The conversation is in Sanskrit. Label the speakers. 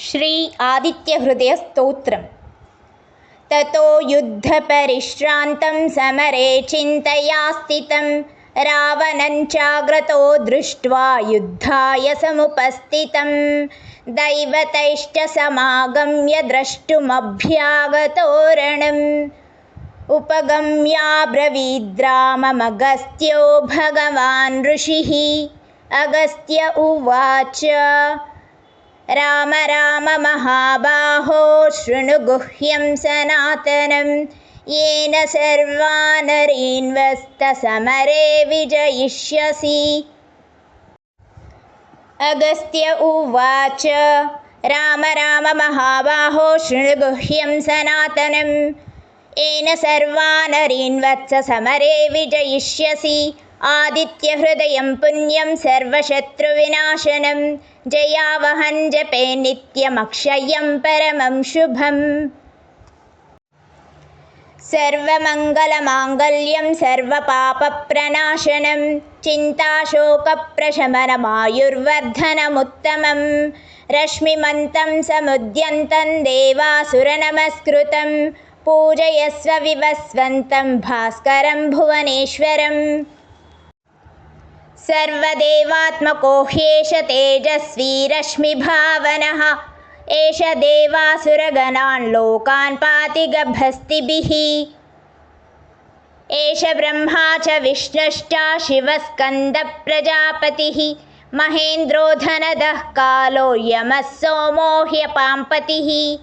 Speaker 1: श्री आदित्यहृदयस्तोत्रम्। ततो युद्धपरिश्रान्तं समरे चिन्तया स्थितं रावणं चाग्रतो दृष्ट्वा युद्धाय समुपस्थितं दैवतैश्च समागम्य द्रष्टुमभ्यागतोरणम् उपगम्याब्रवीद्राममगस्त्यो भगवान् ऋषिः। अगस्त्य उवाच राम राम महाबाहो शृणु गुह्यं सनातनं येन सर्वानरीन्वस्तसमरे विजयिष्यसि। अगस्त्य उवाच राम राम महाबाहो शृणु गुह्यं सनातनं येन सर्वानरीन्वत्समरे विजयिष्यसि। आदित्यहृदयं पुण्यं सर्वशत्रुविनाशनं जयावहं जपे नित्यमक्षयं परमं शुभम्। सर्वमङ्गलमाङ्गल्यं सर्वपापप्रणाशनं चिन्ताशोकप्रशमनमायुर्वर्धनमुत्तमं रश्मिमन्तं समुद्यन्तं देवासुरनमस्कृतं पूजयस्व विवस्वन्तं भास्करं भुवनेश्वरम्। सर्वदेवात्मको ह्येष तेजस्वी रश्मिभावनः एष देवासुरगणान् लोकान् पाति गभस्तिभिः। एष ब्रह्मा च विष्णुश्च शिवस्कन्दप्रजापतिः महेन्द्रो धनदः कालो यमः सोमो ह्यपां पतिः।